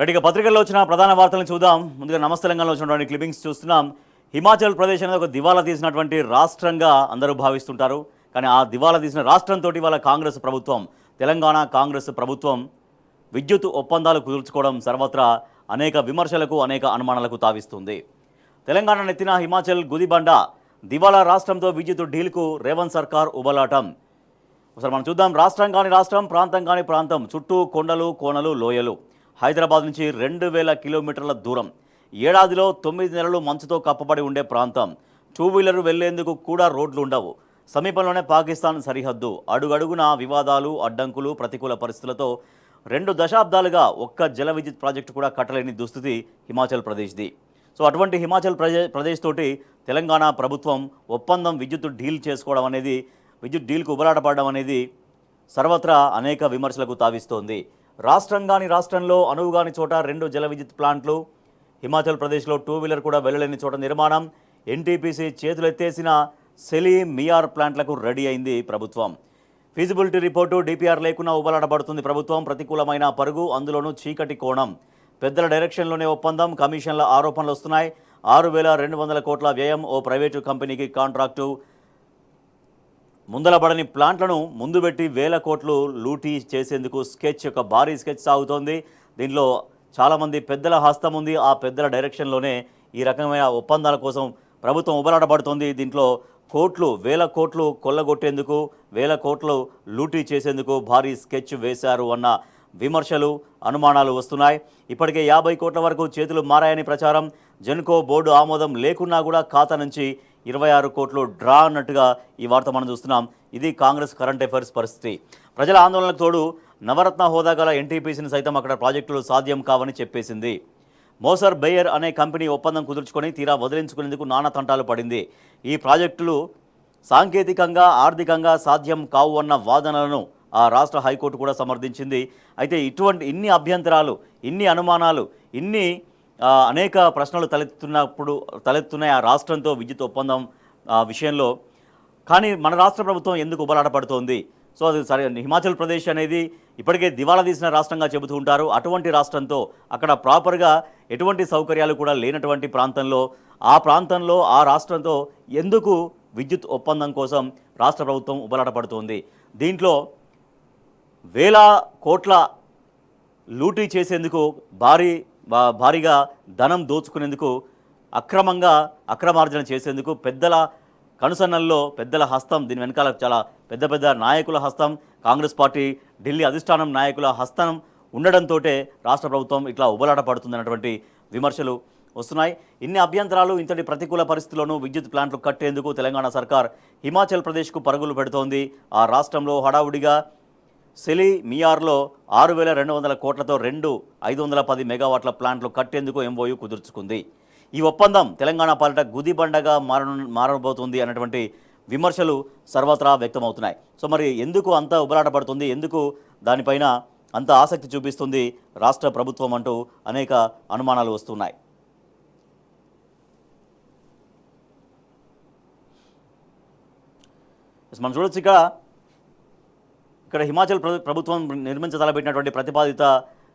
రైట్గా పత్రికల్లో వచ్చిన ప్రధాన వార్తలను చూద్దాం. ముందుగా నమస్తే తెలంగాణలో వచ్చినటువంటి క్లిప్పింగ్స్ చూస్తున్నాం. హిమాచల్ ప్రదేశ్ అనేది ఒక దివాలా తీసినటువంటి రాష్ట్రంగా అందరూ భావిస్తుంటారు. కానీ ఆ దివాలా తీసిన రాష్ట్రంతో వాళ్ళ కాంగ్రెస్ ప్రభుత్వం, తెలంగాణ కాంగ్రెస్ ప్రభుత్వం విద్యుత్ ఒప్పందాలు కుదుర్చుకోవడం సర్వత్రా అనేక విమర్శలకు అనేక అనుమానాలకు తావిస్తుంది. తెలంగాణ నెత్తిన హిమాచల్ గుదిబండ దివాలా రాష్ట్రంతో విద్యుత్ డీల్కు రేవంత్ సర్కార్ ఉబలాటం. ఒకసారి మనం చూద్దాం. రాష్ట్రం కాని రాష్ట్రం, ప్రాంతం కాని ప్రాంతం, చుట్టూ కొండలు కోనలు లోయలు. హైదరాబాద్ నుంచి 2000 కిలోమీటర్ల దూరం, ఏడాదిలో 9 నెలలు మంచుతో కప్పబడి ఉండే ప్రాంతం. టూ వీలర్ వెళ్లేందుకు కూడా రోడ్లు ఉండవు. సమీపంలోనే పాకిస్తాన్ సరిహద్దు. అడుగడుగున వివాదాలు, అడ్డంకులు, ప్రతికూల పరిస్థితులతో 2 దశాబ్దాలుగా ఒక్క జల విద్యుత్ ప్రాజెక్టు కూడా కట్టలేని దుస్థితి హిమాచల్ ప్రదేశ్ది. సో అటువంటి హిమాచల్ ప్రదేశ్ తోటి తెలంగాణ ప్రభుత్వం ఒప్పందం విద్యుత్ డీల్ చేసుకోవడం అనేది, విద్యుత్ డీల్కు ఉబలాటపడడం అనేది సర్వత్రా అనేక విమర్శలకు తావిస్తోంది. రాష్ట్రం కాని రాష్ట్రంలో, అనువు కాని చోట 2 జల విద్యుత్ ప్లాంట్లు. హిమాచల్ ప్రదేశ్లో టూ వీలర్ కూడా వెళ్ళలేని చోట నిర్మాణం. ఎన్టీపీసీ చేతులెత్తేసిన సెలీ మియార్ ప్లాంట్లకు రెడీ అయింది ప్రభుత్వం. ఫీజిబిలిటీ రిపోర్టు, డిపిఆర్ లేకున్నా ఉబలాటపడుతుంది ప్రభుత్వం. ప్రతికూలమైన పరుగు, అందులోనూ చీకటి కోణం. పెద్దల డైరెక్షన్లోనే ఒప్పందం. కమిషన్ల ఆరోపణలు వస్తున్నాయి. 6200 కోట్ల వ్యయం. ఓ ప్రైవేటు కంపెనీకి కాంట్రాక్టు. ముందలబడని ప్లాంట్లను ముందు పెట్టి 1000 కోట్లు లూటీ చేసేందుకు ఒక భారీ స్కెచ్ సాగుతోంది. దీనిలో చాలామంది పెద్దల హస్తం ఉంది. ఆ పెద్దల డైరెక్షన్లోనే ఈ రకమైన ఒప్పందాల కోసం ప్రభుత్వం ఉబలాటపడుతోంది. దీంట్లో కోట్లు, 1000 కోట్లు కొల్లగొట్టేందుకు, 1000 కోట్లు లూటీ చేసేందుకు భారీ స్కెచ్ వేశారు అన్న విమర్శలు, అనుమానాలు వస్తున్నాయి. ఇప్పటికే 50 కోట్ల వరకు చేతులు మారాయని ప్రచారం. జెన్కో బోర్డు ఆమోదం లేకున్నా కూడా ఖాతా నుంచి 26 కోట్లు డ్రా అన్నట్టుగా ఈ వార్త మనం చూస్తున్నాం. ఇది కాంగ్రెస్ కరెంట్ అఫైర్స్ పరిస్థితి. ప్రజల ఆందోళనకు తోడు నవరత్న హోదా గల ఎన్టీపీసీని సైతం అక్కడ ప్రాజెక్టులు సాధ్యం కావని చెప్పేసింది. మోసర్ బేయర్ అనే కంపెనీ ఒప్పందం కుదుర్చుకొని తీరా వదిలించుకునేందుకు నానా తంటాలు పడింది. ఈ ప్రాజెక్టులు సాంకేతికంగా, ఆర్థికంగా సాధ్యం కావు అన్న వాదనలను ఆ రాష్ట్ర హైకోర్టు కూడా సమర్థించింది. అయితే ఇన్ని అభ్యంతరాలు, ఇన్ని అనుమానాలు, అనేక ప్రశ్నలు తలెత్తున్నాయి ఆ రాష్ట్రంతో విద్యుత్ ఒప్పందం విషయంలో. కానీ మన రాష్ట్ర ప్రభుత్వం ఎందుకు ఉబలాటపడుతోంది? సో అది సరే. హిమాచల్ ప్రదేశ్ అనేది ఇప్పటికే దివాలా తీసిన రాష్ట్రంగా చెబుతూ ఉంటారు. అటువంటి రాష్ట్రంతో, అక్కడ ప్రాపర్గా ఎటువంటి సౌకర్యాలు కూడా లేనటువంటి ప్రాంతంలో, ఆ రాష్ట్రంతో ఎందుకు విద్యుత్ ఒప్పందం కోసం రాష్ట్ర ప్రభుత్వం ఉబలాటపడుతోంది? దీంట్లో 1000 కోట్ల లూటీ చేసేందుకు, భారీగా ధనం దోచుకునేందుకు, అక్రమార్జన చేసేందుకు పెద్దల కనుసన్నల్లో పెద్దల హస్తం, దీని వెనకాల చాలా పెద్ద నాయకుల హస్తం, కాంగ్రెస్ పార్టీ ఢిల్లీ అధిష్టానం నాయకుల హస్తం ఉండడంతో రాష్ట్ర ప్రభుత్వం ఇట్లా ఉబలాట పడుతుందన్నటువంటి విమర్శలు వస్తున్నాయి. ఇన్ని అభ్యంతరాలు, ఇంతటి ప్రతికూల పరిస్థితుల్లోనూ విద్యుత్ ప్లాంట్లు కట్టేందుకు తెలంగాణ సర్కార్ హిమాచల్ ప్రదేశ్కు పరుగులు పెడుతోంది. ఆ రాష్ట్రంలో హడావుడిగా సెలీ మియార్లో 6200 కోట్లతో 2 510 మెగావాట్ల ప్లాంట్లు కట్టేందుకు ఎంఓయూ కుదుర్చుకుంది. ఈ ఒప్పందం తెలంగాణ పాలిట గుదిబండగా మారబోతుంది అన్నటువంటి విమర్శలు సర్వత్రా వ్యక్తమవుతున్నాయి. సో మరి ఎందుకు అంత ఉబలాట పడుతుంది, ఎందుకు దానిపైన అంత ఆసక్తి చూపిస్తుంది రాష్ట్ర ప్రభుత్వం అంటూ అనేక అనుమానాలు వస్తున్నాయి. మనం చూడొచ్చు, ఇక్కడ హిమాచల్ ప్రభుత్వం నిర్మించతలబెట్టినటువంటి ప్రతిపాదిత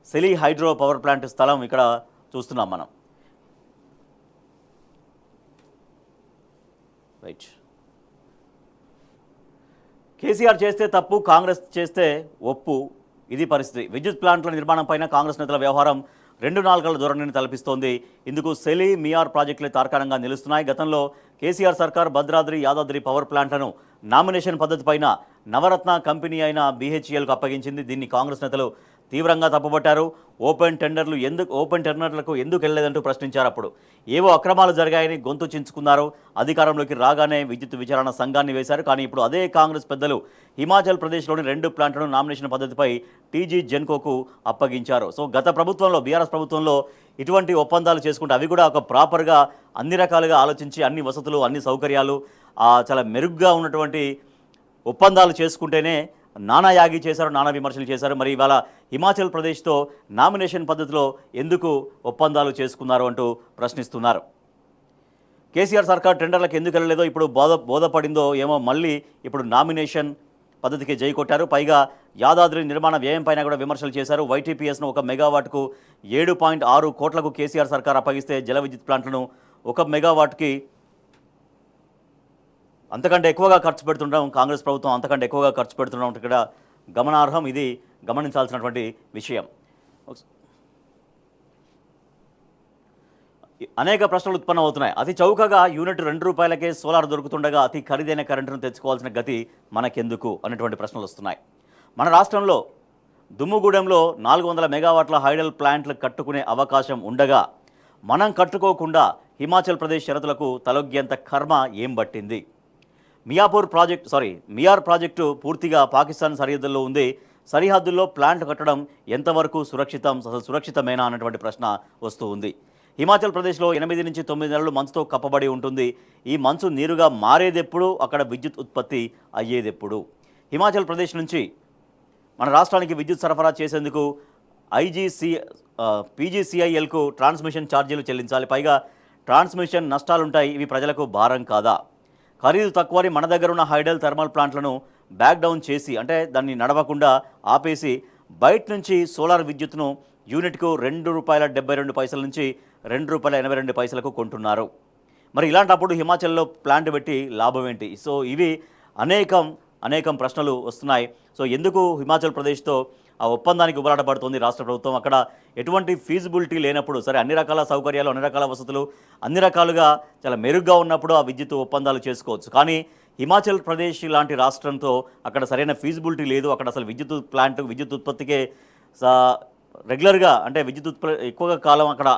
సెలీ హైడ్రో పవర్ ప్లాంట్ స్థలం ఇక్కడ చూస్తున్నాం మనం. రైట్. కేసీఆర్ చేస్తే తప్పు, కాంగ్రెస్ చేస్తే ఒప్పు, ఇది పరిస్థితి. విద్యుత్ ప్లాంట్ల నిర్మాణం పైన కాంగ్రెస్ నేతల వ్యవహారం 2 నాలుకల ధోరణిని తలపిస్తోంది. ఇందుకు సెలీ మియార్ ప్రాజెక్టులే తార్కాణంగా నిలుస్తున్నాయి. గతంలో కేసీఆర్ సర్కార్ భద్రాద్రి, యాదాద్రి పవర్ ప్లాంట్లను నామినేషన్ పద్ధతి పైన నవరత్న కంపెనీ అయిన బీహెచ్ఈఎల్కు అప్పగించింది. దీన్ని కాంగ్రెస్ నేతలు తీవ్రంగా తప్పుపట్టారు. ఓపెన్ టెండర్లకు ఎందుకు వెళ్ళలేదంటూ ప్రశ్నించారు. అప్పుడు ఏవో అక్రమాలు జరిగాయని గొంతు చించుకున్నారు. అధికారంలోకి రాగానే విద్యుత్ విచారణ సంఘాన్ని వేశారు. కానీ ఇప్పుడు అదే కాంగ్రెస్ పెద్దలు హిమాచల్ ప్రదేశ్లోని 2 ప్లాంట్లను నామినేషన్ పద్ధతిపై టీజీ జెన్కోకు అప్పగించారు. సో గత ప్రభుత్వంలో, బీఆర్ఎస్ ప్రభుత్వంలో ఇటువంటి ఒప్పందాలు చేసుకుంటే అవి కూడా ఒక ప్రాపర్గా అన్ని రకాలుగా ఆలోచించి, అన్ని వసతులు, అన్ని సౌకర్యాలు, చాలా మెరుగ్గా ఉన్నటువంటి ఒప్పందాలు చేసుకుంటేనే నానా యాగి చేశారు, నానా విమర్శలు చేశారు. మరి ఇవాళ హిమాచల్ ప్రదేశ్తో నామినేషన్ పద్ధతిలో ఎందుకు ఒప్పందాలు చేసుకున్నారు అంటూ ప్రశ్నిస్తున్నారు. కేసీఆర్ సర్కార్ టెండర్లకు ఎందుకు వెళ్ళలేదో, ఇప్పుడు బోధపడిందో ఏమో, మళ్ళీ ఇప్పుడు నామినేషన్ పద్ధతికి జై కొట్టారు. పైగా యాదాద్రి నిర్మాణ వ్యయం పైన కూడా విమర్శలు చేశారు. వైటీపీఎస్ను 1 మెగావాట్కు 7.6 కోట్లకు కేసీఆర్ సర్కార్ అప్పగిస్తే జల విద్యుత్ ప్లాంట్లను 1 మెగావాట్కి అంతకంటే ఎక్కువగా ఖర్చు పెడుతుండడం కాంగ్రెస్ ప్రభుత్వం అంతకంటే ఎక్కువగా ఖర్చు పెడుతుండడం ఇక్కడ గమనార్హం. ఇది గమనించాల్సినటువంటి విషయం. అనేక ప్రశ్నలు ఉత్పన్నమవుతున్నాయి. అతి చౌకగా యూనిట్ ₹2 సోలార్ దొరుకుతుండగా అతి ఖరీదైన కరెంటును తెచ్చుకోవాల్సిన గతి మనకెందుకు అనేటువంటి ప్రశ్నలు వస్తున్నాయి. మన రాష్ట్రంలో దుమ్ముగూడెంలో 400 మెగావాట్ల హైడల్ ప్లాంట్లు కట్టుకునే అవకాశం ఉండగా మనం కట్టుకోకుండా హిమాచల్ ప్రదేశ్ షరతులకు తలొగ్గేంత కర్మ ఏం పట్టింది? మియార్ ప్రాజెక్టు పూర్తిగా పాకిస్తాన్ సరిహద్దుల్లో ఉంది. సరిహద్దుల్లో ప్లాంట్లు కట్టడం ఎంతవరకు సురక్షితం, అసలు సురక్షితమేనా అన్నటువంటి ప్రశ్న వస్తూ ఉంది. హిమాచల్ ప్రదేశ్లో 8 నుంచి 9 నెలలు మంచుతో కప్పబడి ఉంటుంది. ఈ మంచు నీరుగా మారేదెప్పుడు, అక్కడ విద్యుత్ ఉత్పత్తి అయ్యేదెప్పుడు? హిమాచల్ ప్రదేశ్ నుంచి మన రాష్ట్రానికి విద్యుత్ సరఫరా చేసేందుకు పీజీసీఐఎల్కు ట్రాన్స్మిషన్ ఛార్జీలు చెల్లించాలి. పైగా ట్రాన్స్మిషన్ నష్టాలుంటాయి. ఇవి ప్రజలకు భారం కాదా? ఖరీదు తక్కువని మన దగ్గర ఉన్న హైడల్ థర్మల్ ప్లాంట్లను బ్యాక్ డౌన్ చేసి, అంటే దాన్ని నడవకుండా ఆపేసి బయట నుంచి సోలార్ విద్యుత్తును యూనిట్కు ₹2.72 నుంచి ₹2.82 కొంటున్నారు. మరి ఇలాంటప్పుడు హిమాచల్లో ప్లాంట్ పెట్టి లాభం ఏంటి? సో ఇవి అనేకం ప్రశ్నలు వస్తున్నాయి. సో ఎందుకు హిమాచల్ ప్రదేశ్తో ఆ ఒప్పందానికి ఉబలాటపడుతుంది రాష్ట్ర ప్రభుత్వం? అక్కడ ఎటువంటి ఫీజిబిలిటీ లేనప్పుడు, సరే అన్ని రకాల సౌకర్యాలు, అన్ని రకాల వసతులు, అన్ని రకాలుగా చాలా మెరుగ్గా ఉన్నప్పుడు ఆ విద్యుత్ ఒప్పందాలు చేసుకోవచ్చు. కానీ హిమాచల్ ప్రదేశ్ లాంటి రాష్ట్రంతో అక్కడ సరైన ఫీజిబిలిటీ లేదు. అక్కడ అసలు విద్యుత్ ఉత్పత్తికే రెగ్యులర్గా, అంటే ఎక్కువగా కాలం అక్కడ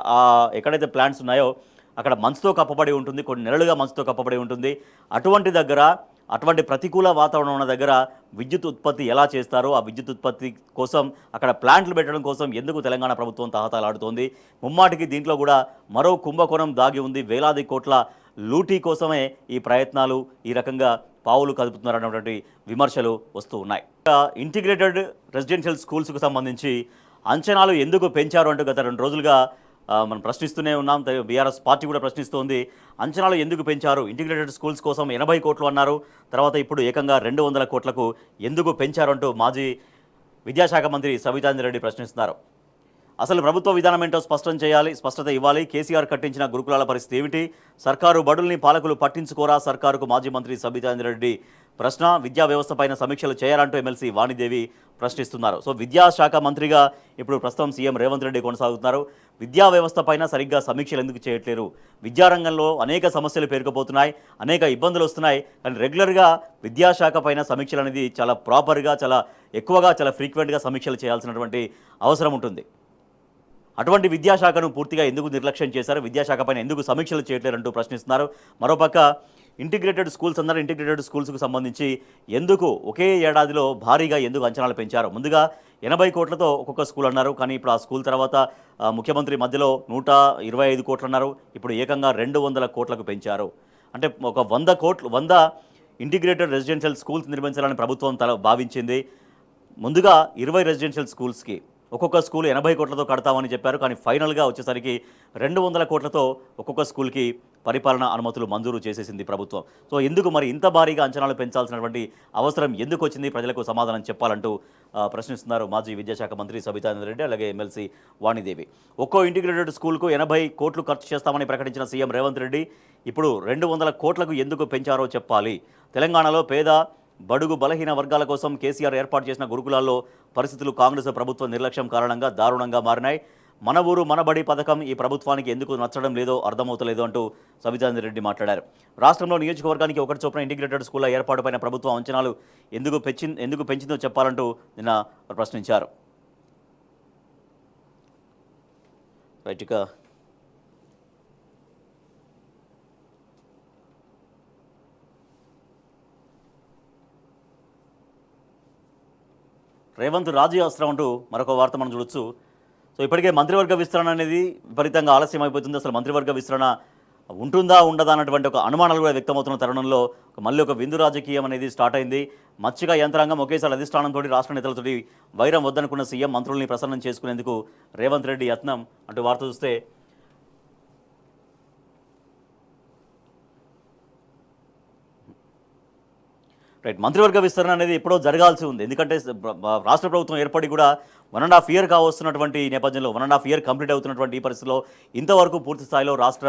ఎక్కడైతే ప్లాంట్స్ ఉన్నాయో అక్కడ మంచుతో కప్పబడి ఉంటుంది. కొన్ని నెలలుగా మంచుతో కప్పబడి ఉంటుంది. అటువంటి ప్రతికూల వాతావరణం ఉన్న దగ్గర విద్యుత్ ఉత్పత్తి ఎలా చేస్తారో, ఆ విద్యుత్ ఉత్పత్తి కోసం అక్కడ ప్లాంట్లు పెట్టడం కోసం ఎందుకు తెలంగాణ ప్రభుత్వం తహతలాడుతోంది? ముమ్మాటికి దీంట్లో కూడా మరో కుంభకోణం దాగి ఉంది. వేలాది కోట్ల లూటీ కోసమే ఈ ప్రయత్నాలు, ఈ రకంగా పావులు కదుపుతున్నారన్నటువంటి విమర్శలు వస్తూ ఉన్నాయి. ఇంటిగ్రేటెడ్ రెసిడెన్షియల్ స్కూల్స్కు సంబంధించి అంచనాలు ఎందుకు పెంచారు అంటూ గత 2 రోజులుగా మనం ప్రశ్నిస్తూనే ఉన్నాం. బీఆర్ఎస్ పార్టీ కూడా ప్రశ్నిస్తోంది. అంచనాలు ఎందుకు పెంచారు? ఇంటిగ్రేటెడ్ స్కూల్స్ కోసం 80 కోట్లు అన్నారు. తర్వాత ఇప్పుడు ఏకంగా 200 కోట్లకు ఎందుకు పెంచారు అంటూ మాజీ విద్యాశాఖ మంత్రి సబితాంద్రెడ్డి ప్రశ్నిస్తున్నారు. అసలు ప్రభుత్వ విధానం ఏంటో స్పష్టత ఇవ్వాలి. కేసీఆర్ కట్టించిన గురుకులాల పరిస్థితి ఏమిటి? సర్కారు బడుల్ని పాలకులు పట్టించుకోరా? సర్కారుకు మాజీ మంత్రి సబితాంద్రెడ్డి ప్రశ్న. విద్యా వ్యవస్థపైన సమీక్షలు చేయాలంటూ ఎమ్మెల్సీ వాణిదేవి ప్రశ్నిస్తున్నారు. సో విద్యాశాఖ మంత్రిగా ఇప్పుడు ప్రస్తుతం సీఎం రేవంత్ రెడ్డి కొనసాగుతున్నారు. విద్యా వ్యవస్థ పైన సరిగ్గా సమీక్షలు ఎందుకు చేయట్లేరు? విద్యారంగంలో అనేక సమస్యలు పేరుకుపోతున్నాయి, అనేక ఇబ్బందులు వస్తున్నాయి. కానీ రెగ్యులర్గా విద్యాశాఖ పైన సమీక్షలు అనేది చాలా ప్రాపర్గా, చాలా ఎక్కువగా, చాలా ఫ్రీక్వెంట్గా సమీక్షలు చేయాల్సినటువంటి అవసరం ఉంటుంది. అటువంటి విద్యాశాఖను పూర్తిగా ఎందుకు నిర్లక్ష్యం చేశారు? విద్యాశాఖ పైన ఎందుకు సమీక్షలు చేయట్లేరంటూ ప్రశ్నిస్తున్నారు. మరోపక్క ఇంటిగ్రేటెడ్ స్కూల్స్కు సంబంధించి ఎందుకు ఒకే ఏడాదిలో భారీగా ఎందుకు అంచనాలు పెంచారు? ముందుగా 80 కోట్లతో ఒక్కొక్క స్కూల్ అన్నారు. కానీ ఇప్పుడు ఆ స్కూల్ తర్వాత ముఖ్యమంత్రి మధ్యలో 125 కోట్లు అన్నారు. ఇప్పుడు ఏకంగా 200 కోట్లకు పెంచారు. అంటే ఒక 100 ఇంటిగ్రేటెడ్ రెసిడెన్షియల్ స్కూల్స్ నిర్మించాలని ప్రభుత్వం భావించింది. ముందుగా 20 రెసిడెన్షియల్ స్కూల్స్కి ఒక్కొక్క స్కూల్ 80 కోట్లతో కడతామని చెప్పారు. కానీ ఫైనల్గా వచ్చేసరికి 200 కోట్లతో ఒక్కొక్క స్కూల్కి పరిపాలన అనుమతులు మంజూరు చేసేసింది ప్రభుత్వం. సో ఎందుకు మరి ఇంత భారీగా అంచనాలు పెంచాల్సినటువంటి అవసరం ఎందుకు వచ్చింది? ప్రజలకు సమాధానం చెప్పాలంటూ ప్రశ్నిస్తున్నారు మాజీ విద్యాశాఖ మంత్రి సబితాంద్రెడ్డి, అలాగే ఎమ్మెల్సీ వాణిదేవి. ఒక్కో ఇంటిగ్రేటెడ్ స్కూల్కు 80 కోట్లు ఖర్చు చేస్తామని ప్రకటించిన సీఎం రేవంత్ రెడ్డి ఇప్పుడు 200 కోట్లకు ఎందుకు పెంచారో చెప్పాలి. తెలంగాణలో పేద, బడుగు, బలహీన వర్గాల కోసం కేసీఆర్ ఏర్పాటు చేసిన గురుకులాల్లో పరిస్థితులు కాంగ్రెస్ ప్రభుత్వ నిర్లక్ష్యం కారణంగా దారుణంగా మారినాయి. మన ఊరు మనబడి పథకం ఈ ప్రభుత్వానికి ఎందుకు నచ్చడం లేదో అర్థమవుతలేదు అంటూ సబితాంద్రెడ్డి మాట్లాడారు. రాష్ట్రంలో నియోజకవర్గానికి ఒకటి చొప్పున ఇంటిగ్రేటెడ్ స్కూళ్ల ఏర్పాటుపైన ప్రభుత్వం అంచనాలు ఎందుకు పెంచిందో చెప్పాలంటూ నిన్న ప్రశ్నించారు. రైట్గా రేవంత్ రాజీ అస్త్రం అంటూ మరొక వార్త మనం చూడొచ్చు. సో ఇప్పటికే మంత్రివర్గ విస్తరణ అనేది విపరీతంగా ఆలస్యం అయిపోతుంది. అసలు మంత్రివర్గ విస్తరణ ఉంటుందా ఉండదా అన్నటువంటి ఒక అనుమానాలు కూడా వ్యక్తమవుతున్న తరుణంలో మళ్ళీ ఒక విందు రాజకీయం అనేది స్టార్ట్ అయింది. మచ్చిక యంత్రాంగం ఒకేసారి అధిష్టానంతో రాష్ట్ర నేతలతో వైరం వద్దనుకున్న సీఎం మంత్రుల్ని ప్రసన్నం చేసుకునేందుకు రేవంత్ రెడ్డి యత్నం అంటూ వార్త చూస్తే, రైట్. మంత్రివర్గ విస్తరణ అనేది ఎప్పుడో జరగాల్సి ఉంది. ఎందుకంటే రాష్ట్ర ప్రభుత్వం ఏర్పడి కూడా 1.5 ఇయర్ కావస్తున్నటువంటి ఈ నేపథ్యంలో 1.5 ఇయర్ కంప్లీట్ అవుతున్నటువంటి ఈ పరిస్థితిలో ఇంతవరకు పూర్తి స్థాయిలో రాష్ట్ర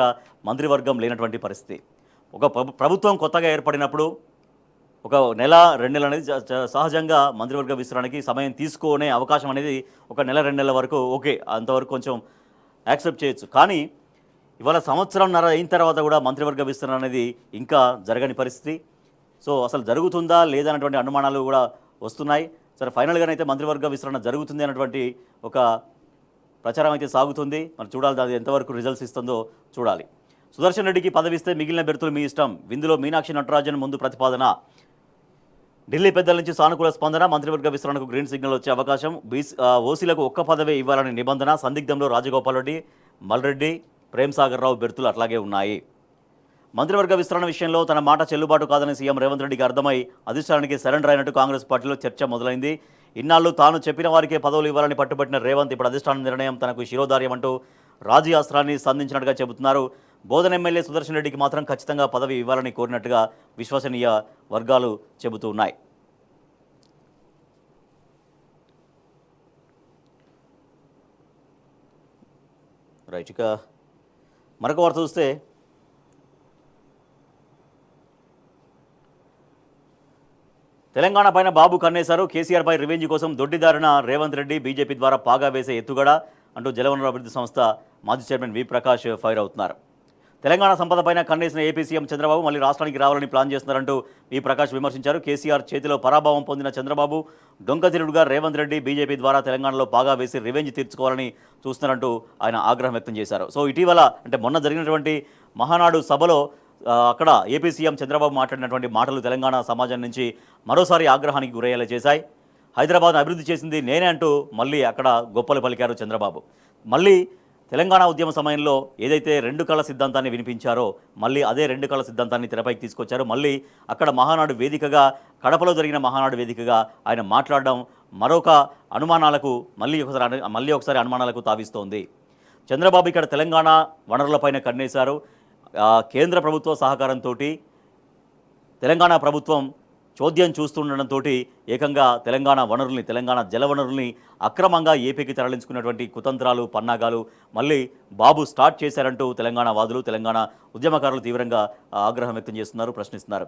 మంత్రివర్గం లేనటువంటి పరిస్థితి. ఒక ప్రభుత్వం కొత్తగా ఏర్పడినప్పుడు ఒక నెల 2 నెలలు అనేది సహజంగా మంత్రివర్గ విస్తరణకి సమయం తీసుకునే అవకాశం అనేది ఒక నెల 2 నెలల వరకు ఓకే, అంతవరకు కొంచెం యాక్సెప్ట్ చేయొచ్చు. కానీ ఇవాళ సంవత్సరంన్నర అయిన తర్వాత కూడా మంత్రివర్గ విస్తరణ అనేది ఇంకా జరగని పరిస్థితి. సో అసలు జరుగుతుందా లేదా అన్నటువంటి అనుమానాలు కూడా వస్తున్నాయి. సరే, ఫైనల్గానైతే మంత్రివర్గ విస్తరణ జరుగుతుంది అన్నటువంటి ఒక ప్రచారం అయితే సాగుతుంది. మరి చూడాలి అది ఎంతవరకు రిజల్ట్స్ ఇస్తుందో చూడాలి. సుదర్శన్ రెడ్డికి పదవిస్తే మిగిలిన బెర్తులు మీ ఇష్టం, విందులో మీనాక్షి నటరాజన్ ముందు ప్రతిపాదన. ఢిల్లీ పెద్దల నుంచి సానుకూల స్పందన, మంత్రివర్గ విస్తరణకు గ్రీన్ సిగ్నల్ వచ్చే అవకాశం. ఓసీలకు ఒక్క పదవే ఇవ్వాలని నిబంధన. సందిగ్ధంలో రాజగోపాల్ రెడ్డి, మల్రెడ్డి, ప్రేమ్ సాగర్ రావు బెర్తులు అట్లాగే ఉన్నాయి. మంత్రివర్గ విస్తరణ విషయంలో తన మాట చెల్లుబాటు కాదని సీఎం రేవంత్ రెడ్డికి అర్థమై అధిష్టానానికి సరెండర్ అయినట్టు కాంగ్రెస్ పార్టీలో చర్చ మొదలైంది. ఇన్నాళ్ళు తాను చెప్పిన వారికే పదవులు ఇవ్వాలని పట్టుబట్టిన రేవంత్ ఇప్పుడు అధిష్టాన నిర్ణయం తనకు శిరోధార్యం అంటూ రాజీ అస్త్రాన్ని సంధించినట్టుగా చెబుతున్నారు. బోధన ఎమ్మెల్యే సుదర్శన్ రెడ్డికి మాత్రం ఖచ్చితంగా పదవి ఇవ్వాలని కోరినట్టుగా విశ్వసనీయ వర్గాలు చెబుతూ ఉన్నాయి. రైట్. ఇక మరొక వార్త చూస్తే తెలంగాణ పైన బాబు కన్నేశారు. కేసీఆర్ పై రివెంజ్ కోసం దొడ్డిదారిన రేవంత్ రెడ్డి బీజేపీ ద్వారా పాగా వేసే ఎత్తుగడ అంటూ జలవనరుల అభివృద్ధి సంస్థ మాజీ చైర్మన్ వి ప్రకాష్ ఫైర్ అవుతున్నారు. తెలంగాణ సంపద పైన కన్నేసిన ఏపీ సీఎం చంద్రబాబు మళ్ళీ రాష్ట్రానికి రావాలని ప్లాన్ చేస్తున్నారంటూ వి ప్రకాష్ విమర్శించారు. కేసీఆర్ చేతిలో పరాభవం పొందిన చంద్రబాబు డొంకతిరుడుగా రేవంత్ రెడ్డి బీజేపీ ద్వారా తెలంగాణలో పాగా వేసి రివెంజ్ తీర్చుకోవాలని చూస్తున్నారంటూ ఆయన ఆగ్రహం వ్యక్తం చేశారు. సో ఇటీవల అంటే మొన్న జరిగినటువంటి మహానాడు సభలో అక్కడ ఏపీ సీఎం చంద్రబాబు మాట్లాడినటువంటి మాటలు తెలంగాణ సమాజం నుంచి మరోసారి ఆగ్రహానికి గురయ్యేలా చేశాయి. హైదరాబాద్ అభివృద్ధి చేసింది నేనే అంటూ మళ్ళీ అక్కడ గొప్పలు పలికారు చంద్రబాబు. మళ్ళీ తెలంగాణ ఉద్యమ సమయంలో ఏదైతే 2 కళ సిద్ధాంతాన్ని వినిపించారో మళ్ళీ అదే 2 కళ సిద్ధాంతాన్ని తెరపైకి తీసుకొచ్చారు. మళ్ళీ అక్కడ మహానాడు వేదికగా, కడపలో జరిగిన మహానాడు వేదికగా ఆయన మాట్లాడడం మరొక అనుమానాలకు మళ్ళీ ఒకసారి అనుమానాలకు తావిస్తోంది. చంద్రబాబు ఇక్కడ తెలంగాణ వనరులపైన కన్నేశారు. కేంద్ర ప్రభుత్వ సహకారంతో తెలంగాణ ప్రభుత్వం చోద్యం చూస్తుండడంతో ఏకంగా తెలంగాణ వనరుల్ని, తెలంగాణ జల వనరుల్ని అక్రమంగా ఏపీకి తరలించుకున్నటువంటి కుతంత్రాలు, పన్నాగాలు మళ్ళీ బాబు స్టార్ట్ చేశారంటూ తెలంగాణ వాదులు, తెలంగాణ ఉద్యమకారులు తీవ్రంగా ఆగ్రహం వ్యక్తం చేస్తున్నారు, ప్రశ్నిస్తున్నారు.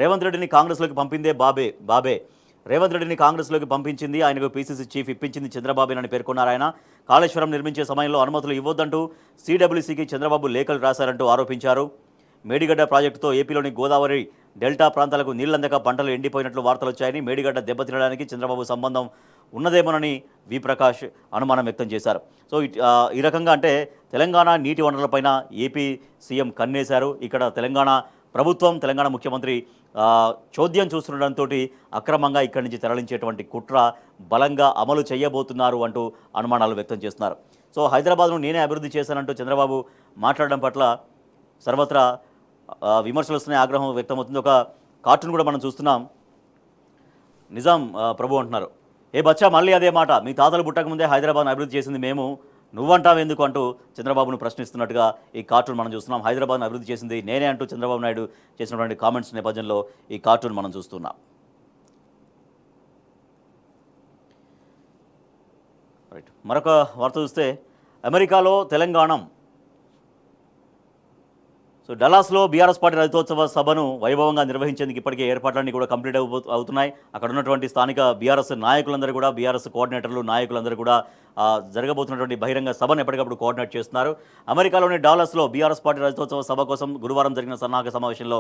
రేవంత్ రెడ్డిని కాంగ్రెస్లోకి పంపిందే బాబే. రేవంత్ రెడ్డిని కాంగ్రెస్లోకి పంపించింది, ఆయనకు పీసీసీ చీఫ్ ఇప్పించింది చంద్రబాబేనని పేర్కొన్నారు ఆయన. కాళేశ్వరం నిర్మించే సమయంలో అనుమతులు ఇవ్వొద్దంటూ సిడబ్ల్యూసీకి చంద్రబాబు లేఖలు రాశారంటూ ఆరోపించారు. మేడిగడ్డ ప్రాజెక్టుతో ఏపీలోని గోదావరి డెల్టా ప్రాంతాలకు నీళ్లందక పంటలు ఎండిపోయినట్లు వార్తలు వచ్చాయని, మేడిగడ్డ దెబ్బతినడానికి చంద్రబాబు సంబంధం ఉన్నదేమోనని వి ప్రకాష్ అనుమానం వ్యక్తం చేశారు. సో ఈ రకంగా అంటే తెలంగాణ నీటి వనరులపైన ఏపీ సీఎం కన్నేశారు. ఇక్కడ తెలంగాణ ప్రభుత్వం, తెలంగాణ ముఖ్యమంత్రి చోద్యం చూస్తుండడంతో అక్రమంగా ఇక్కడి నుంచి తరలించేటువంటి కుట్ర బలంగా అమలు చేయబోతున్నారు అంటూ అనుమానాలు వ్యక్తం చేస్తున్నారు. సో హైదరాబాద్ను నేనే అభివృద్ధి చేశానంటూ చంద్రబాబు మాట్లాడడం పట్ల సర్వత్రా విమర్శలు వస్తున్నాయి, ఆగ్రహం వ్యక్తమవుతుంది. ఒక కార్టూన్ కూడా మనం చూస్తున్నాం. నిజాం ప్రభు అంటున్నారు, ఏ బచ్చా మళ్ళీ అదే మాట, మీ తాతలు పుట్టక ముందే హైదరాబాద్ను అభివృద్ధి చేసింది మేము, నువ్వంటావెందుకు అంటూ చంద్రబాబును ప్రశ్నిస్తున్నట్టుగా ఈ కార్టూన్ మనం చూస్తున్నాం. హైదరాబాద్ను అభివృద్ధి చేసింది నేనే అంటూ చంద్రబాబు నాయుడు చేసినటువంటి కామెంట్స్ నేపథ్యంలో ఈ కార్టూన్ మనం చూస్తున్నాం. రైట్. మరొక వార్త చూస్తే అమెరికాలో తెలంగాణ. సో డల్లాస్లో బీఆర్ఎస్ పార్టీ రజతోత్సవ సభను వైభవంగా నిర్వహించేందుకు ఇప్పటికే ఏర్పాట్లన్నీ కూడా కంప్లీట్ అవుతున్నాయి. అక్కడ ఉన్నటువంటి స్థానిక బీఆర్ఎస్ నాయకులందరూ కూడా, బీఆర్ఎస్ కోఆర్డినేటర్లు, నాయకులందరూ కూడా జరగబోతున్నటువంటి బహిరంగ సభను ఎప్పటికప్పుడు కోఆర్డినేట్ చేస్తున్నారు. అమెరికాలోని డాలస్లో బీఆర్ఎస్ పార్టీ రజతోత్సవ సభ కోసం గురువారం జరిగిన సన్నాహక సమావేశంలో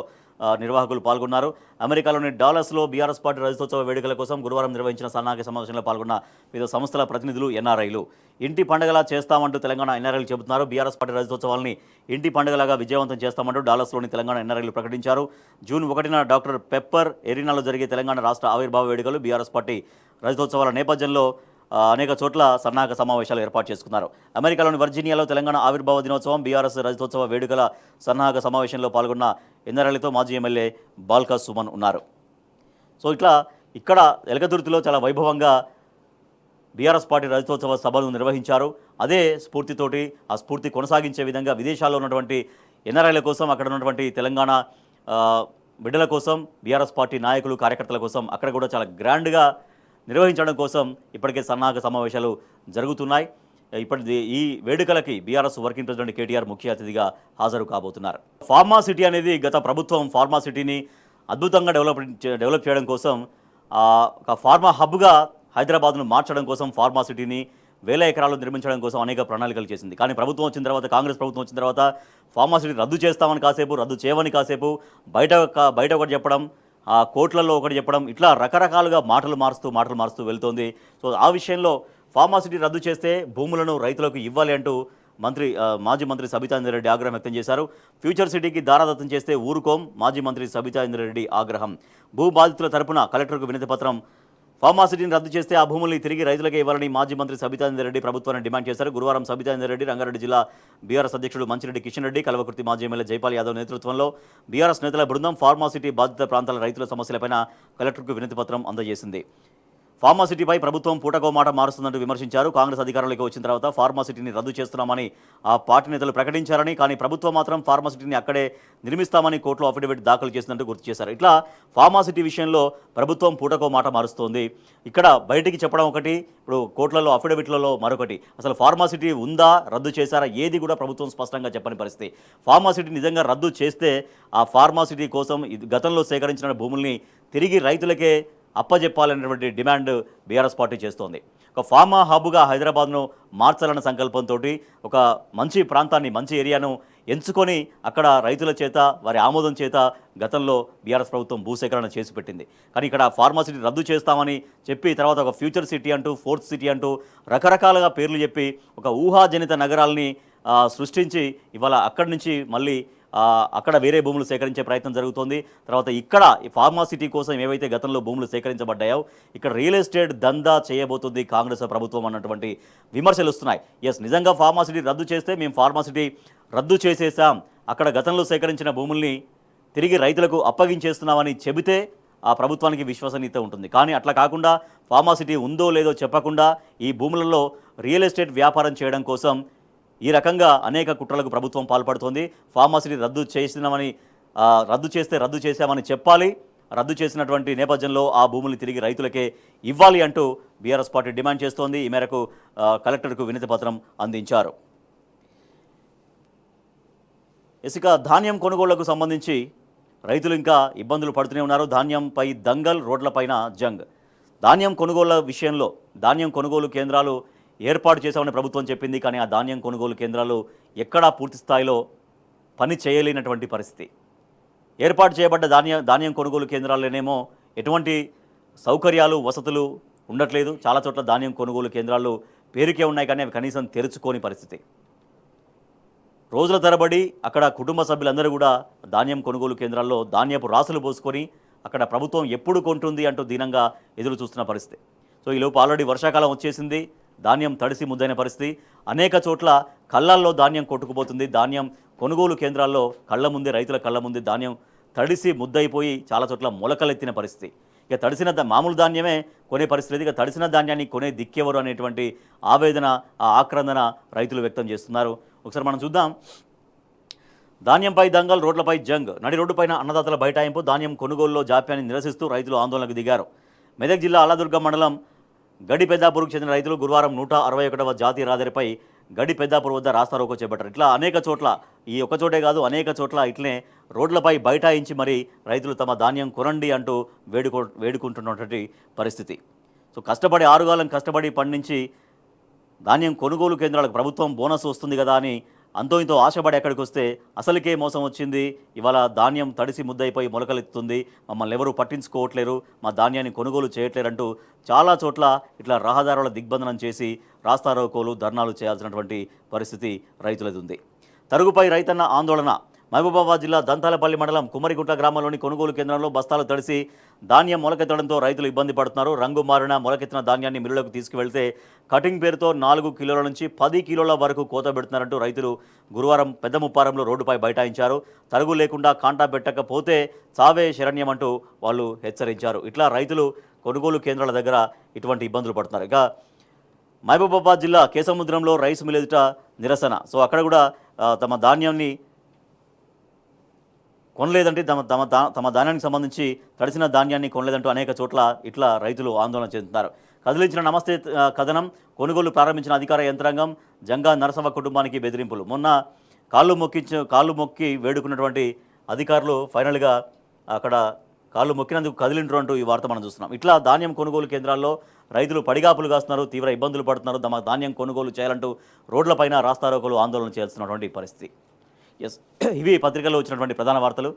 నిర్వాహకులు పాల్గొన్నారు. అమెరికాలోని డాలస్లో బీఆర్ఎస్ పార్టీ రజతోత్సవ వేడుకల కోసం గురువారం నిర్వహించిన సన్నాహక సమావేశంలో పాల్గొన్న వివిధ సంస్థల ప్రతినిధులు, ఎన్ఆర్ఐలు. ఇంటి పండుగలా చేస్తామంటూ తెలంగాణ ఎన్ఆర్ఐలు చెబుతున్నారు. బీఆర్ఎస్ పార్టీ రజతోత్సవాలని ఇంటి పండుగలాగా విజయవంతం చేస్తామంటూ డాలస్లోని తెలంగాణ ఎన్ఆర్ఐలు ప్రకటించారు. జూన్ 1న డాక్టర్ పెప్పర్ ఎరీనాలో జరిగే తెలంగాణ రాష్ట్ర ఆవిర్భావ వేడుకలు, బీఆర్ఎస్ పార్టీ రజతోత్సవాల నేపథ్యంలో అనేక చోట్ల సన్నాహక సమావేశాలు ఏర్పాటు చేసుకున్నారు. అమెరికాలోని వర్జీనియాలో తెలంగాణ ఆవిర్భావ దినోత్సవం, బీఆర్ఎస్ రజతోత్సవ వేడుకల సన్నాహక సమావేశంలో పాల్గొన్న ఎన్ఆర్ఐలతో మాజీ ఎమ్మెల్యే బాల్కా సుమన్ ఉన్నారు. సో ఇక్కడ ఎలగదుర్తిలో చాలా వైభవంగా బీఆర్ఎస్ పార్టీ రజతోత్సవ సభను నిర్వహించారు. అదే స్ఫూర్తితోటి ఆ స్ఫూర్తి కొనసాగించే విధంగా విదేశాల్లో ఉన్నటువంటి ఎన్ఆర్ఐల కోసం అక్కడ ఉన్నటువంటి తెలంగాణ బిడ్డల కోసం బీఆర్ఎస్ పార్టీ నాయకులు కార్యకర్తల కోసం అక్కడ కూడా చాలా గ్రాండ్గా నిర్వహించడం కోసం ఇప్పటికే సన్నాహక సమావేశాలు జరుగుతున్నాయి. ఇప్పటి ఈ వేడుకలకి బీఆర్ఎస్ వర్కింగ్ ప్రెసిడెంట్ కేటీఆర్ ముఖ్య అతిథిగా హాజరు కాబోతున్నారు. ఫార్మా సిటీ అనేది గత ప్రభుత్వం ఫార్మా సిటీని అద్భుతంగా డెవలప్ చేయడం కోసం ఒక ఫార్మా హబ్గా హైదరాబాద్ను మార్చడం కోసం ఫార్మా సిటీని వేల ఎకరాలు నిర్మించడం కోసం అనేక ప్రణాళికలు చేసింది. కానీ ప్రభుత్వం వచ్చిన తర్వాత, కాంగ్రెస్ ప్రభుత్వం వచ్చిన తర్వాత ఫార్మా సిటీ రద్దు చేస్తామని కాసేపు, రద్దు చేయమని కాసేపు, బయట ఒకటి చెప్పడం, కోట్లలో ఒకటి చెప్పడం, ఇట్లా రకరకాలుగా మాటలు మారుస్తూ వెళ్తోంది. సో ఆ విషయంలో ఫార్మా సిటీ రద్దు చేస్తే భూములను రైతులకు ఇవ్వాలి అంటూ మాజీ మంత్రి సబితా ఇంద్రారెడ్డి ఆగ్రహం వ్యక్తం చేశారు. ఫ్యూచర్ సిటీకి దారాదత్తం చేస్తే ఊరుకోం, మాజీ మంత్రి సబితా ఇంద్రారెడ్డి ఆగ్రహం. భూ బాధితుల తరపున కలెక్టర్కు వినతి పత్రం. ఫార్మా సిటీని రద్దు చేస్తే ఆ భూముల్ని తిరిగి రైతులకే ఇవ్వాలని మాజీ మంత్రి సబితా ఇంద్రారెడ్డి ప్రభుత్వాన్ని డిమాండ్ చేశారు. గురువారం సబితా ఇంద్రారెడ్డి, రంగారెడ్డి జిల్లా బీఆర్ఎస్ అధ్యక్షుడు మంచిరెడ్డి కిషన్ రెడ్డి, కల్వకుర్తి మాజీ ఎమ్మెల్యే జైపాల్ యాదవ్ నేతృత్వంలో బీఆర్ఎస్ నేతల బృందం ఫార్మా సిటీ బాధిత ప్రాంతాల రైతుల సమస్యలపైన కలెక్టర్కు వినతి పత్రం అందజేసింది. ఫార్మా సిటీపై ప్రభుత్వం పూటకో మాట మారుస్తుందంటూ విమర్శించారు. కాంగ్రెస్ అధికారంలోకి వచ్చిన తర్వాత ఫార్మా సిటీని రద్దు చేస్తున్నామని ఆ పార్టీ నేతలు ప్రకటించారని, కానీ ప్రభుత్వం మాత్రం ఫార్మా సిటీని అక్కడే నిర్మిస్తామని కోర్టులో అఫిడవిట్ దాఖలు చేసిందంటూ గుర్తు చేశారు. ఇట్లా ఫార్మా సిటీ విషయంలో ప్రభుత్వం పూటకో మాట మారుస్తోంది. ఇక్కడ బయటికి చెప్పడం ఒకటి, ఇప్పుడు కోర్టులలో అఫిడవిట్లలో మరొకటి. అసలు ఫార్మా సిటీ ఉందా, రద్దు చేశారా, ఏది కూడా ప్రభుత్వం స్పష్టంగా చెప్పని పరిస్థితి. ఫార్మా సిటీ నిజంగా రద్దు చేస్తే ఆ ఫార్మా సిటీ కోసం గతంలో సేకరించిన భూముల్ని తిరిగి రైతులకే అప్పజెప్పాలనేటువంటి డిమాండ్ బీఆర్ఎస్ పార్టీ చేస్తోంది. ఒక ఫార్మా హబ్గా హైదరాబాద్ను మార్చాలన్న సంకల్పంతో ఒక మంచి ప్రాంతాన్ని, మంచి ఏరియాను ఎంచుకొని అక్కడ రైతుల చేత, వారి ఆమోదం చేత గతంలో బీఆర్ఎస్ ప్రభుత్వం భూసేకరణ చేసి పెట్టింది. కానీ ఇక్కడ ఫార్మా సిటీ రద్దు చేస్తామని చెప్పి తర్వాత ఒక ఫ్యూచర్ సిటీ అంటూ, ఫోర్త్ సిటీ అంటూ రకరకాలుగా పేర్లు చెప్పి ఒక ఊహాజనిత నగరాల్ని సృష్టించి ఇవాళ అక్కడి నుంచి మళ్ళీ అక్కడ వేరే భూములు సేకరించే ప్రయత్నం జరుగుతోంది. తర్వాత ఇక్కడ ఈ ఫార్మా సిటీ కోసం ఏవైతే గతంలో భూములు సేకరించబడ్డాయో ఇక్కడ రియల్ ఎస్టేట్ దందా చేయబోతుంది కాంగ్రెస్ ప్రభుత్వం అన్నటువంటి విమర్శలు వస్తున్నాయి. నిజంగా ఫార్మా సిటీ రద్దు చేస్తే మేము ఫార్మా సిటీ రద్దు చేసేసాం, అక్కడ గతంలో సేకరించిన భూముల్ని తిరిగి రైతులకు అప్పగించేస్తున్నామని చెబితే ఆ ప్రభుత్వానికి విశ్వసనీయత ఉంటుంది. కానీ అట్లా కాకుండా ఫార్మా సిటీ ఉందో లేదో చెప్పకుండా ఈ భూములలో రియల్ ఎస్టేట్ వ్యాపారం చేయడం కోసం ఈ రకంగా అనేక కుట్రలకు ప్రభుత్వం పాల్పడుతోంది. ఫార్మా సిటీ రద్దు చేశామని చెప్పాలి. రద్దు చేసినటువంటి నేపథ్యంలో ఆ భూముల్ని తిరిగి రైతులకే ఇవ్వాలి అంటూ బీఆర్ఎస్ పార్టీ డిమాండ్ చేస్తోంది. ఈ మేరకు కలెక్టర్కు వినతి పత్రం అందించారు. ఇసుక ధాన్యం కొనుగోళ్లకు సంబంధించి రైతులు ఇంకా ఇబ్బందులు పడుతూనే ఉన్నారు. ధాన్యంపై దంగల్, రోడ్లపైన జంగ్. ధాన్యం కొనుగోళ్ల విషయంలో ధాన్యం కొనుగోలు కేంద్రాలు ఏర్పాటు చేశామని ప్రభుత్వం చెప్పింది. కానీ ఆ ధాన్యం కొనుగోలు కేంద్రాలు ఎక్కడా పూర్తి స్థాయిలో పని చేయలేనటువంటి పరిస్థితి. ఏర్పాటు చేయబడ్డ ధాన్యం కొనుగోలు కేంద్రాల్లోనేమో ఎటువంటి సౌకర్యాలు, వసతులు ఉండట్లేదు. చాలా చోట్ల ధాన్యం కొనుగోలు కేంద్రాలు పేరుకే ఉన్నాయి, కానీ అవి కనీసం తెరుచుకోని పరిస్థితి. రోజుల తరబడి అక్కడ కుటుంబ సభ్యులందరూ కూడా ధాన్యం కొనుగోలు కేంద్రాల్లో ధాన్యపు రాసులు పోసుకొని అక్కడ ప్రభుత్వం ఎప్పుడు కొంటుంది అంటూ దీనంగా ఎదురు చూస్తున్న పరిస్థితి. సో ఈలోపు ఆల్రెడీ వర్షాకాలం వచ్చేసింది. ధాన్యం తడిసి ముద్దైన పరిస్థితి. అనేక చోట్ల కళ్ళల్లో ధాన్యం కొట్టుకుపోతుంది. ధాన్యం కొనుగోలు కేంద్రాల్లో రైతుల కళ్ళ ముందు ధాన్యం తడిసి ముద్దయిపోయి చాలా చోట్ల మొలకలెత్తిన పరిస్థితి. ఇక తడిసిన మామూలు ధాన్యమే కొనే పరిస్థితి. ఇక తడిసిన ధాన్యాన్ని కొనే దిక్కెవరు అనేటువంటి ఆవేదన, ఆక్రందన రైతులు వ్యక్తం చేస్తున్నారు. ఒకసారి మనం చూద్దాం. ధాన్యంపై దంగల్, రోడ్లపై జంగ్. నడి రోడ్డుపైన అన్నదాతల బైఠాయింపు. ధాన్యం కొనుగోలులో జాప్యాన్ని నిరసిస్తూ రైతులు ఆందోళనకు దిగారు. మెదక్ జిల్లా అల్లదుర్గం మండలం గడి పెద్దాపూర్కు చెందిన రైతులు గురువారం 161వ జాతీయ రహదారిపై గడి పెద్దాపూర్ వద్ద రాస్తారోకో చేపట్టారు. ఇట్లా అనేక చోట్ల, ఈ ఒక్క చోటే కాదు అనేక చోట్ల ఇట్లనే రోడ్లపై బైఠాయించి మరి రైతులు తమ ధాన్యం కొనండి అంటూ వేడుకుంటున్నటువంటి పరిస్థితి. సో కష్టపడి 6 కాలం కష్టపడి పండించి ధాన్యం కొనుగోలు కేంద్రాలకు ప్రభుత్వం బోనస్ వస్తుంది కదా అని అంతో ఇంతో ఆశపడి ఎక్కడికి వస్తే అసలుకే మోసం వచ్చింది. ఇవాళ ధాన్యం తడిసి ముద్దయిపోయి మొలకలెత్తుతుంది, మమ్మల్ని ఎవరూ పట్టించుకోవట్లేరు, మా ధాన్యాన్ని కొనుగోలు చేయట్లేరంటూ చాలా చోట్ల ఇట్లా రహదారుల దిగ్బంధనం చేసి రాస్తారోకోలు, ధర్నాలు చేయాల్సినటువంటి పరిస్థితి రైతులది ఉంది. తరుగుపై రైతన్న ఆందోళన. మహబూబాబాద్ జిల్లా దంతాలపల్లి మండలం కుమ్మరిగుంట గ్రామంలోని కొనుగోలు కేంద్రంలో బస్తాలు తడిసి ధాన్యం మొలకెత్తడంతో రైతులు ఇబ్బంది పడుతున్నారు. రంగు మారిన మొలకెత్తిన ధాన్యాన్ని మిల్లులకు తీసుకువెళ్తే కటింగ్ పేరుతో 4 కిలోల నుంచి 10 కిలోల వరకు కోత పెడుతున్నారంటూ రైతులు గురువారం పెద్ద ముప్పారంలో రోడ్డుపై బైఠాయించారు. తరుగు లేకుండా కాంటా పెట్టకపోతే చావే శరణ్యమంటూ వాళ్ళు హెచ్చరించారు. ఇట్లా రైతులు కొనుగోలు కేంద్రాల దగ్గర ఇటువంటి ఇబ్బందులు పడుతున్నారు. ఇక మహబూబాబాద్ జిల్లా కేసముద్రంలో రైస్ మిల్ ఎదుట నిరసన. సో అక్కడ కూడా తమ ధాన్యాన్ని కొనలేదంటే తమ ధాన్యానికి సంబంధించి తడిసిన ధాన్యాన్ని కొనలేదంటూ అనేక చోట్ల ఇట్లా రైతులు ఆందోళన చెందుతున్నారు. కదిలించిన నమస్తే కథనం, కొనుగోలు ప్రారంభించిన అధికార యంత్రాంగం, జంగా నరసవ్వ కుటుంబానికి బెదిరింపులు. మొన్న కాళ్ళు మొక్కి వేడుకున్నటువంటి అధికారులు ఫైనల్గా అక్కడ కాళ్ళు మొక్కినందుకు కదిలిండ్రు అంటూ ఈ వార్త మనం చూస్తున్నాం. ఇట్లా ధాన్యం కొనుగోలు కేంద్రాల్లో రైతులు పడిగాపులు కాస్తున్నారు, తీవ్ర ఇబ్బందులు పడుతున్నారు. తమ ధాన్యం కొనుగోలు చేయాలంటూ రోడ్లపైన రాస్తారోకోలు ఆందోళన చేస్తున్నటువంటి పరిస్థితి. ఎస్, ఇవి పత్రికల్లో వచ్చినటువంటి ప్రధాన వార్తలు.